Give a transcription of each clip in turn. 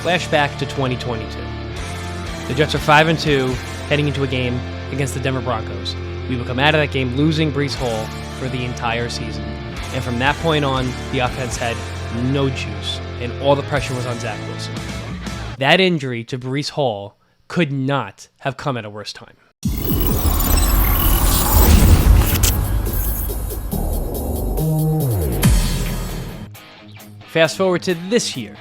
Flashback to 2022. The Jets are 5-2, heading into a game against the Denver Broncos. We will come out of that game losing Breece Hall for the entire season. And from that point on, the offense had no juice, and all the pressure was on Zach Wilson. That injury to Breece Hall could not have come at a worse time. Fast forward to this year,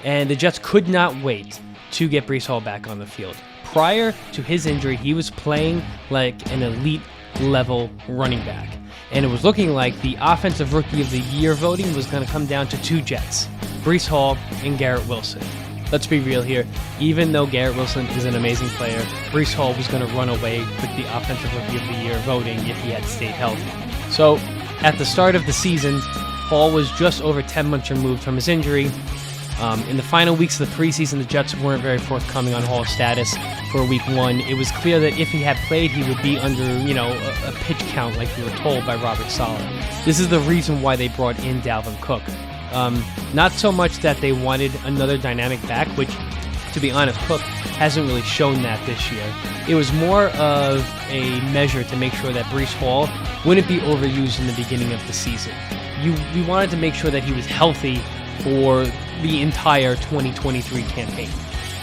and the Jets could not wait to get Breece Hall back on the field. Prior to his injury, he was playing like an elite-level running back, and it was looking like the Offensive Rookie of the Year voting was going to come down to two Jets, Breece Hall and Garrett Wilson. Let's be real here. Even though Garrett Wilson is an amazing player, Breece Hall was going to run away with the Offensive Rookie of the Year voting if he had stayed healthy. So, at the start of the season, Hall was just over 10 months removed from his injury. In the final weeks of the preseason, the Jets weren't very forthcoming on Hall's status for week one. It was clear that if he had played, he would be under, a pitch count like we were told by Robert Saleh. This is the reason why they brought in Dalvin Cook. Not so much that they wanted another dynamic back, which, to be honest, Cook hasn't really shown that this year. It was more of a measure to make sure that Breece Hall wouldn't be overused in the beginning of the season. We wanted to make sure that he was healthy for the entire 2023 campaign.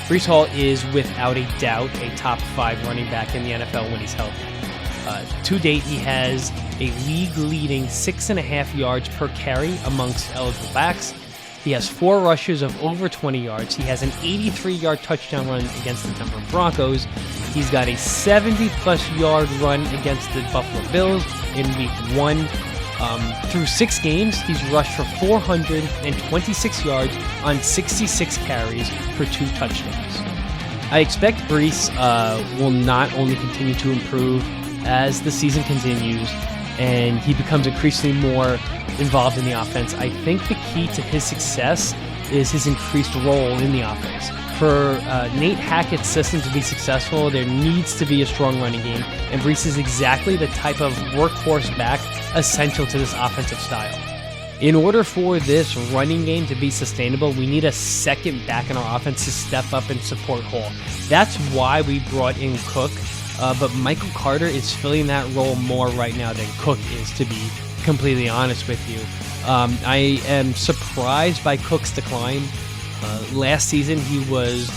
Breece Hall is without a doubt a top 5 running back in the NFL when he's healthy. To date, he has a league-leading 6.5 yards per carry amongst eligible backs. He has 4 rushes of over 20 yards. He has an 83-yard touchdown run against the Denver Broncos. He's got a 70-plus yard run against the Buffalo Bills in week 1. Through 6 games, he's rushed for 426 yards on 66 carries for 2 touchdowns. I expect Breece will not only continue to improve as the season continues and he becomes increasingly more involved in the offense. I think the key to his success is his increased role in the offense. For Nate Hackett's system to be successful, there needs to be a strong running game, and Breece is exactly the type of workhorse back essential to this offensive style. In order for this running game to be sustainable, we need a second back in our offense to step up and support Hall. That's why we brought in Cook, but Michael Carter is filling that role more right now than Cook is, to be completely honest with you. I am surprised by Cook's decline. Last season was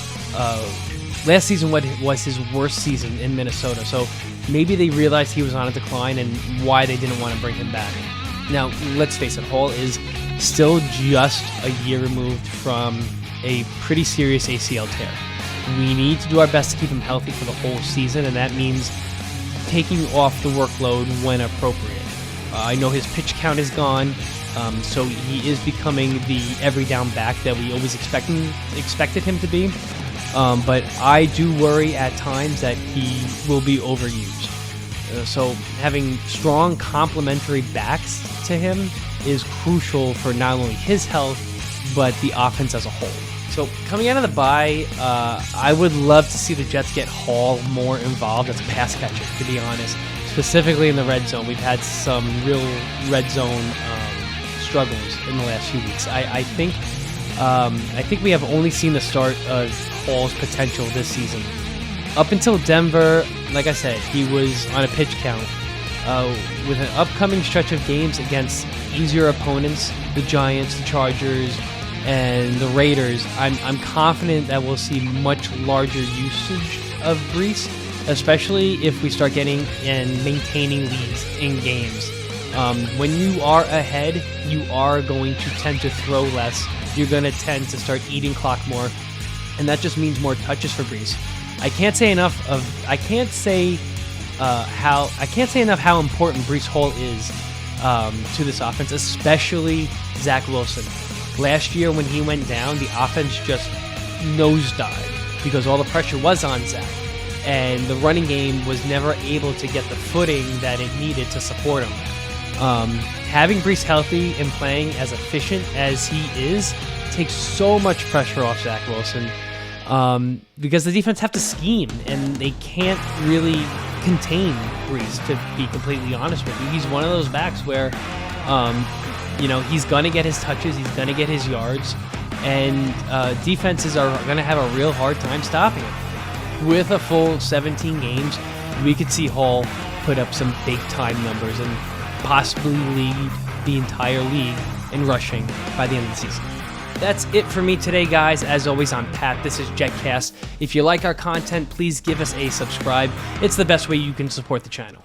his worst season in Minnesota, so maybe they realized he was on a decline and why they didn't want to bring him back. Now, let's face it, Hall is still just a year removed from a pretty serious ACL tear. We need to do our best to keep him healthy for the whole season, and that means taking off the workload when appropriate. I know his pitch count is gone, so he is becoming the every down back that we always expected him to be. But I do worry at times that he will be overused. So having strong complementary backs to him is crucial for not only his health, but the offense as a whole. So coming out of the bye, I would love to see the Jets get Hall more involved as a pass catcher, to be honest. Specifically in the red zone. We've had some real red zone struggles in the last few weeks. I think we have only seen the start of Hall's potential this season. Up until Denver, like I said, he was on a pitch count. With an upcoming stretch of games against easier opponents, the Giants, the Chargers, and the Raiders, I'm confident that we'll see much larger usage of Breece, especially if we start getting and maintaining leads in games. When you are ahead, you are going to tend to throw less. You're going to tend to start eating clock more, and that just means more touches for Breece. I can't say enough how important Breece Hall is to this offense, especially Zach Wilson. Last year when he went down, the offense just nosedived because all the pressure was on Zach, and the running game was never able to get the footing that it needed to support him. Having Breece healthy and playing as efficient as he is takes so much pressure off Zach Wilson. Because the defense have to scheme, and they can't really contain Breece, to be completely honest with you. He's one of those backs where, he's going to get his touches, he's going to get his yards, and defenses are going to have a real hard time stopping him. With a full 17 games, we could see Hall put up some big-time numbers and possibly lead the entire league in rushing by the end of the season. That's it for me today, guys. As always, I'm Pat. This is JetCast. If you like our content, please give us a subscribe. It's the best way you can support the channel.